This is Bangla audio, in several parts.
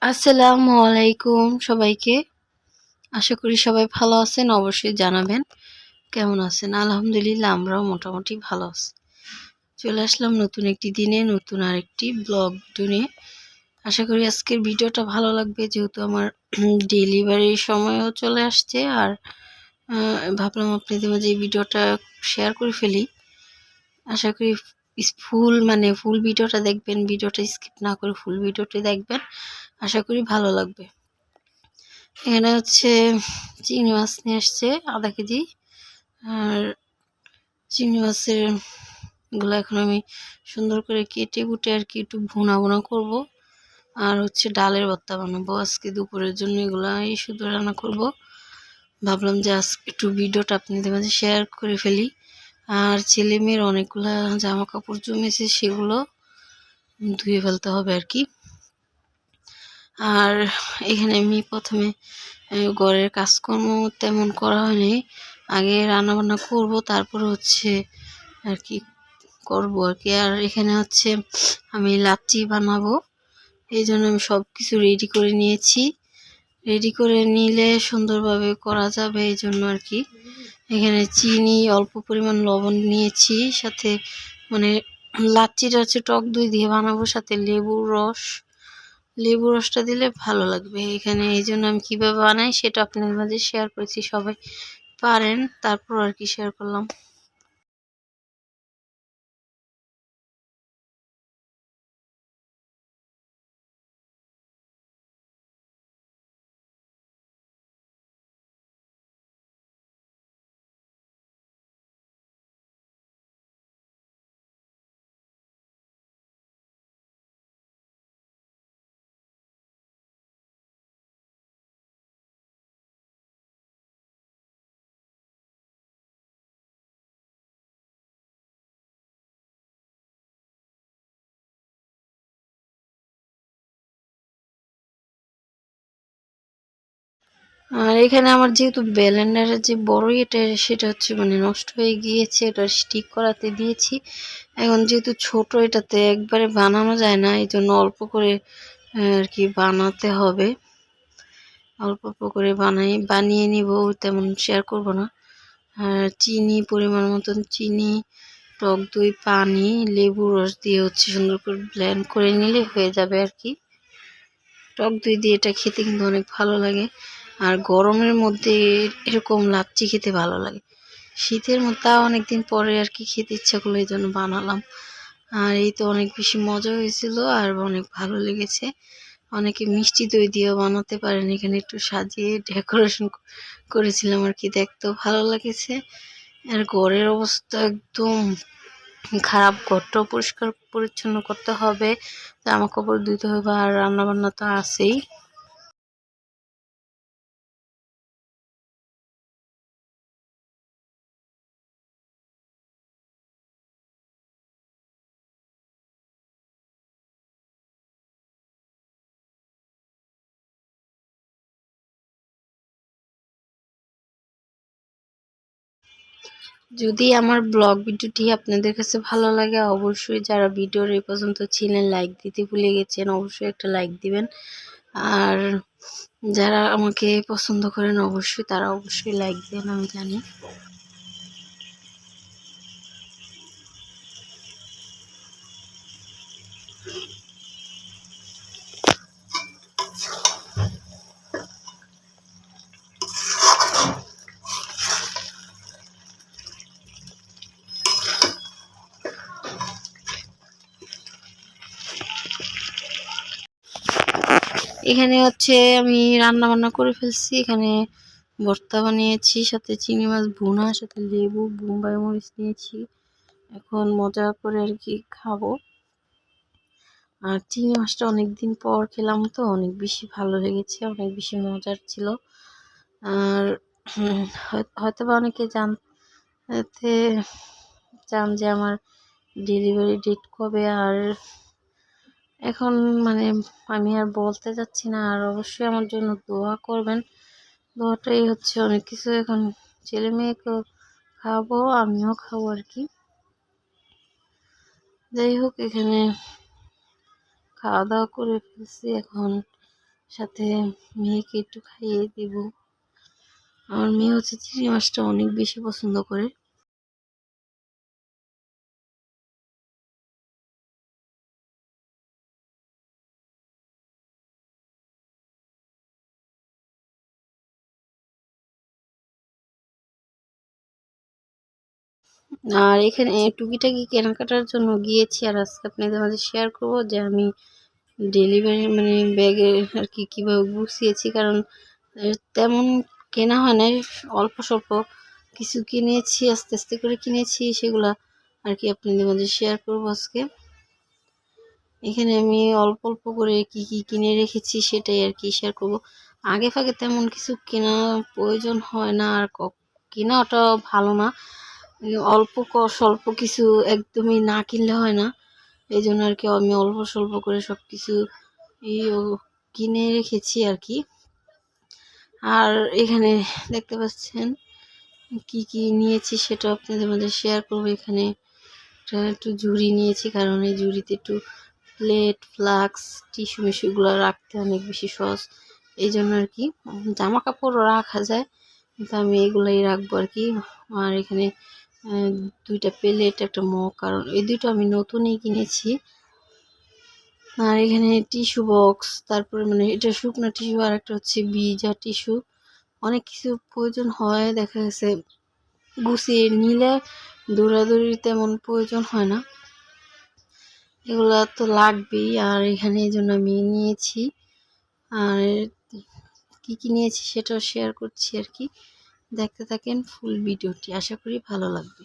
আসসালামু আলাইকুম সবাইকে। আশা করি সবাই ভালো আছেন। অবশ্যই জানাবেন কেমন আছেন। আলহামদুলিল্লাহ আমরাও মোটামুটি ভালো আছি। চলে আসলাম নতুন একটি দিনে নতুন আরেকটি ব্লগ ভিডিও নিয়ে। আশা করি আজকের ভিডিওটা ভালো লাগবে, যেহেতু আমার ডেলিভারির সময়ও চলে আসছে। আর ভাবলাম আপনাদের মাঝে এই ভিডিওটা শেয়ার করে ফেলি। আশা করি ফুল ভিডিওটা দেখবেন, ভিডিওটা স্কিপ না করে ফুল ভিডিওটি দেখবেন। আশা করি ভালো লাগবে। এখানে হচ্ছে চিংড়ি মাছ নিয়ে আসছে আধা কেজি। আর চিংড়ি মাছের গুলো এখন আমি সুন্দর করে কেটে কুটে আর কি একটু ভুনা ভুনা করবো। আর হচ্ছে ডালের ভর্তা বানাবো আজকে দুপুরের জন্য। এগুলাই শুধু রান্না করব। ভাবলাম যে আজকে একটু ভিডিওটা আপনাদের মাঝে শেয়ার করে ফেলি। আর ছেলে মেয়ের অনেকগুলা জামা কাপড় জমেছে, সেগুলো ধুয়ে ফেলতে হবে আর কি। আর এখানে আমি প্রথমে ঘরের কাজকর্ম তেমন করা হয়নি, আগে রান্না বান্না করব, তারপর হচ্ছে আর কি করবো আর কি। আর এখানে হচ্ছে আমি লাচ্ছি বানাবো, এই জন্য আমি সব কিছু রেডি করে নিয়েছি। রেডি করে নিলে সুন্দরভাবে করা যাবে, এই জন্য আর কি। এখানে চিনি, অল্প পরিমাণ লবণ নিয়েছি, সাথে মানে লাচ্ছিটা হচ্ছে টক দই দিয়ে বানাবো, সাথে লেবুর রসটা দিলে ভালো লাগবে এখানে। এই জন্য আমি কিভাবে বানাই সেটা আপনাদের মাঝে শেয়ার করেছি, সবাই পারেন, তারপর আর কি শেয়ার করলাম। আর এখানে আমার যেহেতু ব্লেন্ডারের যে বড় এটা, সেটা হচ্ছে মানে নষ্ট হয়ে গিয়েছে, এটা স্টিক করাতে দিয়েছি। এখন যেহেতু ছোট, এটাতে একবারে বানানো যায় না, এই জন্য অল্প করে আর কি বানাতে হবে। অল্প অল্প করে বানিয়ে নিব, তেমন শেয়ার করব না। আর চিনি, পরিমাণ মতন চিনি, টক দই, পানি, লেবু রস দিয়ে হচ্ছে সুন্দর করে ব্লেন্ড করে নিলে হয়ে যাবে আর কি। টক দই দিয়ে এটা খেতে কিন্তু অনেক ভালো লাগে। আর গরমের মধ্যে এরকম লাচ্ছি খেতে ভালো লাগে। শীতের মধ্যে অনেকদিন পরে আর কি খেতে ইচ্ছা করলো, এই জন্য বানালাম। আর এই তো অনেক বেশি মজা হয়েছিল আর অনেক ভালো লেগেছে। অনেকে মিষ্টি দই দিয়েও বানাতে পারেন, এখানে একটু সাজিয়ে ডেকোরেশন করেছিলাম আর কি, দেখতেও ভালো লাগেছে। আর ঘরের অবস্থা একদম খারাপ, ঘরটাও পরিষ্কার পরিচ্ছন্ন করতে হবে, জামা কাপড় ধুতে হবে, আর রান্না বান্না তো আছেই। যদি আমার ব্লগ ভিডিওটি আপনাদের কাছে ভালো লাগে, অবশ্যই যারা ভিডিওর এই পর্যন্ত ছিলেন লাইক দিতে ভুলে গেছেন, অবশ্যই একটা লাইক দিবেন। আর যারা আমাকে পছন্দ করেন অবশ্যই তারা অবশ্যই লাইক দেন, আমি জানি। এখানে হচ্ছে আমি রান্না বান্না করে ফেলছি। এখানে ভর্তা বানিয়েছি, সাথে চিংড়ি মাছ ভুনা, সাথে লেবু, বোম্বাই মরিচ নিয়েছি। এখন মজা করে আর কি খাবো। আর চিংড়ি মাছটা অনেকদিন পর খেলাম, তো অনেক বেশি ভালো লেগেছে, অনেক বেশি মজার ছিল। আর হয়তো বা অনেকে জানতে চান যে আমার ডেলিভারি ডেট কবে। আর এখন মানে আমি আর বলতে যাচ্ছি না। আর অবশ্যই আমার জন্য দোয়া করবেন। দোয়াটাই হচ্ছে অনেক কিছু। এখন ছেলে মেয়েকেও খাওয়াবো, আমিও খাবো আর কি। যাই হোক, এখানে খাওয়া দাওয়া করে ফেলছি। এখন সাথে মেয়েকে একটু খাইয়ে দেব। আমার মেয়ে হচ্ছে চিংড়ি মাছটা অনেক বেশি পছন্দ করে। আর এখানে টুকিটাকি কেনাকাটার জন্য গিয়েছি, আর আজকে আপনাদের মাঝে শেয়ার করব যে আমি ডেলিভারি মানে ব্যাগে আর কি কীভাবে গুছিয়েছি। কারণ তেমন কেনা হয় নাই, অল্প স্বল্প কিছু কিনেছি, আস্তে আস্তে করে কিনেছি, সেগুলা আর কি আপনাদের মাঝে শেয়ার করব আজকে। এখানে আমি অল্প অল্প করে কি কি কিনে রেখেছি সেটাই আর কি শেয়ার করব। আগে ফাগে তেমন কিছু কেনা প্রয়োজন হয় না, আর কেনা ওটা ভালো না। অল্প স্বল্প কিছু একদমই না কিনলে হয় না, এই জন্য আর কি আমি অল্প স্বল্প করে সব কিছু কিনে রেখেছি আর কি। আর এখানে দেখতে পাচ্ছেন কি কি নিয়েছি সেটা আপনাদের মধ্যে শেয়ার করবো। এখানে একটু ঝুড়ি নিয়েছি, কারণ এই ঝুড়িতে একটু প্লেট ফ্লাক্স টিস্যু মিস্যুগুলো রাখতে অনেক বেশি সহজ, এই জন্য আর কি। জামা কাপড়ও রাখা যায়, কিন্তু আমি এগুলাই রাখবো আর কি। আর এখানে দুইটা প্লেট একটা মগ, কারণ এই দুটো আমি নতুনই কিনেছি। আর এখানে টিস্যু বক্স, তারপরে মানে এটা শুকনো টিস্যু, আর একটা হচ্ছে ভিজা টিস্যু। অনেক কিছু প্রয়োজন হয়, দেখা গেছে গুছিয়ে নিলে দৌড়াদৌড়ি তেমন প্রয়োজন হয় না, এগুলা তো লাগবেই। আর এখানে এই জন্য আমি নিয়েছি। আর কি কি নিয়েছি সেটাও শেয়ার করছি আর কি। দেখতে থাকেন ফুল ভিডিওটি, আশা করি ভালো লাগবে।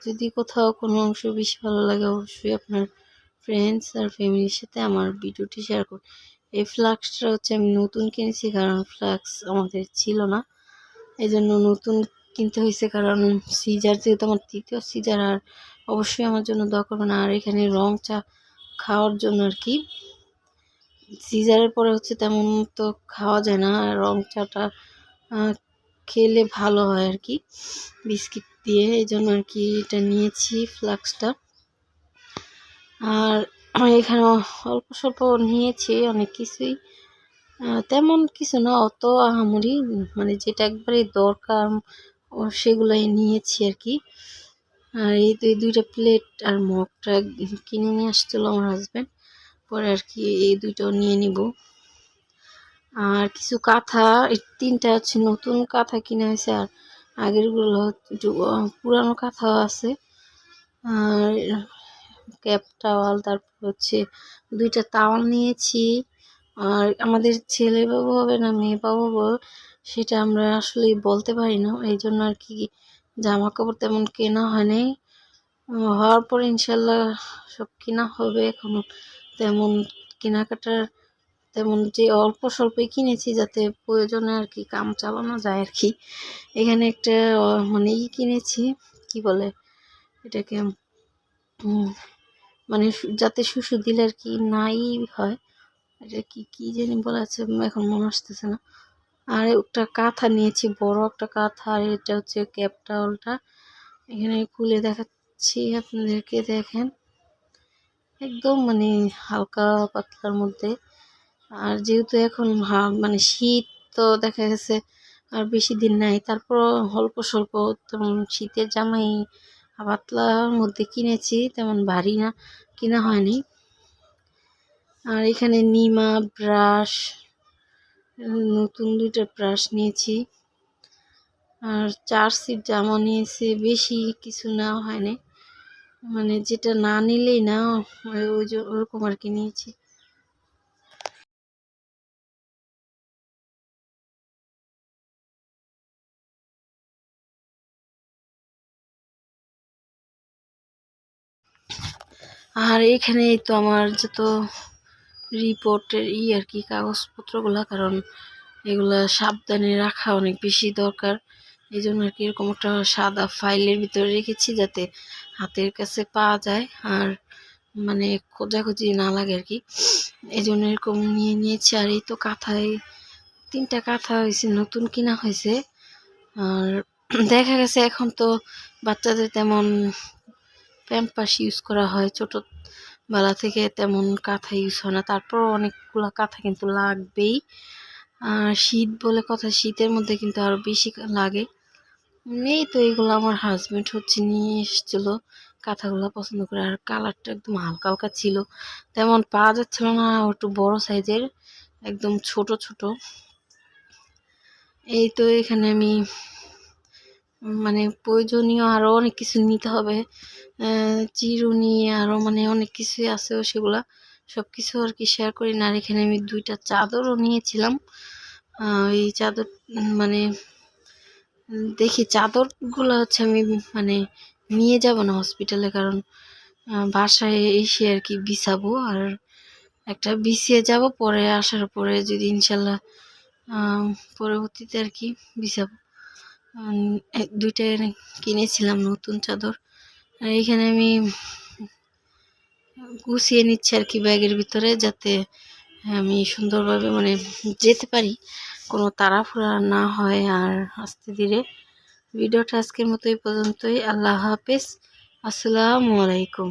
যদি কোথাও কোনো অংশ বেশি ভালো লাগে অবশ্যই আপনার ফ্রেন্ডস আর ফ্যামিলির সাথে আমার ভিডিওটি শেয়ার করুন। এই ফ্লাক্সটা হচ্ছে আমি নতুন কিনেছি, কারণ ফ্লাক্স আমাদের ছিল না, এই জন্য নতুন কিনতে হয়েছে। কারণ সিজার যেহেতু আমার তৃতীয় সিজার, আর অবশ্যই আমার জন্য দোয়া করবেন। আর এখানে রং চা খাওয়ার জন্য আর কি, সিজারের পরে হচ্ছে তেমন তো খাওয়া যায় না, রং চাটা খেলে ভালো হয় আর কি বিস্কিট দিয়ে, এই জন্য আর কি এটা নিয়েছি ফ্লাক্সটা। আর এখানে অল্প স্বল্প নিয়েছি, অনেক কিছুই তেমন কিছু না, অত আহামরি মানে যেটা একবারে দরকার সেগুলাই নিয়েছি আর কি। আর এই দুইটা প্লেট আর মগটা কিনে নিয়ে আসছিল আমার হাজব্যান্ড, পরে আর কি এই দুইটাও নিয়ে নিব। আর কিছু কাঁথা, এই তিনটা হচ্ছে নতুন কাঁথা কিনে হয়েছে, আর আগেরগুলো একটু পুরানো কাঁথাও আছে। আর ক্যাপ টাওয়াল, তারপর হচ্ছে দুইটা তাওয়াল নিয়েছি। আর আমাদের ছেলে বাবু হবে না মেয়ে বাবু হবে সেটা আমরা আসলে বলতে পারি না, এই জন্য আর কি জামা কাপড় তেমন কেনা হয় নাই। হওয়ার পরে ইনশাল্লাহ সব কেনা হবে। এখন তেমন কেনাকাটার তেমন যে অল্প স্বল্পই কিনেছি, যাতে প্রয়োজনে আর কি কাম চালানো যায় আর কি। এখানে একটা মানে কিনেছি, কি বলে এটাকে, মানে যাতে শুশু দিলে আর কি নাই হয়, এটা কি কি জানি বলা আছে, এখন মনে আসতেছে না। আর একটা কাঁথা নিয়েছি, বড় একটা কাঁথা, আর এটা হচ্ছে ক্যাপ টাওয়ালটা। এখানে খুলে দেখাচ্ছি আপনাদেরকে, দেখেন একদম মানে হালকা পাতলার মধ্যে। আর যেহেতু এখন মানে শীত, তো দেখা গেছে আর বেশি দিন নাই, তারপর অল্প স্বল্প তেমন শীতের জামাই পাতলার মধ্যে কিনেছি, তেমন ভারী না কিনা হয়নি। আর এখানে নিমা ব্রাশ, নতুন দুইটা ব্রাশ নিয়েছি। আর 4 সিট জামা নিয়েছি, বেশি কিছু নেওয়া হয়নি, মানে যেটা না নিলেই না ওরকম আর কি নিয়েছি। আর এখানে তো আমার যত রিপোর্টের আর কি কাগজপত্রগুলা, কারণ এগুলা সাবধানে রাখা অনেক বেশি দরকার, এই জন্য আর কি এরকম একটা সাদা ফাইলের ভিতরে রেখেছি, যাতে হাতের কাছে পাওয়া যায় আর মানে খোঁজাখুঁজি না লাগে আর কি, এই জন্য এরকম নিয়ে নিয়েছি। আর এই তো কাঁথায় 3টা কাঁথা হয়েছে, নতুন কিনা হয়েছে। আর দেখা গেছে এখন তো বাচ্চাদের তেমন প্যাম্পাস ইউজ করা হয় ছোট বেলা থেকে তেমন কাঁথা ইউজ হয় না, তারপর অনেকগুলা কাঁথা কিন্তু লাগবেই। শীত বলে কথা, শীতের মধ্যে কিন্তু আরো বেশি লাগে। এই তো এগুলো আমার হাজবেন্ড হচ্ছে নিয়ে এসেছিল, কাঁথাগুলো পছন্দ করে। আর কালারটা একদম হালকা হালকা ছিল, তেমন পাওয়া যাচ্ছিল না, একটু বড় সাইজের, একদম ছোট ছোট। এই তো এখানে আমি মানে প্রয়োজনীয় আরো অনেক কিছু নিতে হবে, চিরুনি আরো মানে অনেক কিছুই আছে, সেগুলা সবকিছু আর কি শেয়ার করি না। আর এখানে আমি 2টা চাদরও নিয়েছিলাম। এই চাদর মানে দেখি চাদরগুলো হচ্ছে আমি মানে নিয়ে যাব না হসপিটালে, কারণ বাসায় এসে আর কি বিছাবো। আর একটা বিছিয়ে যাব, পরে আসার পরে যদি ইনশাল্লাহ পরবর্তীতে আর কি বিছাবো। 2টা কিনেছিলাম নতুন চাদর। আর এখানে আমি গুছিয়ে নিচ্ছি আর কি ব্যাগের ভিতরে, যাতে আমি সুন্দরভাবে মানে যেতে পারি, কোনো তাড়াহুড়া না হয়। আর আস্তে ধীরে। ভিডিওটা আজকের মতো এই পর্যন্তই। আল্লাহ হাফেজ, আসসালামু আলাইকুম।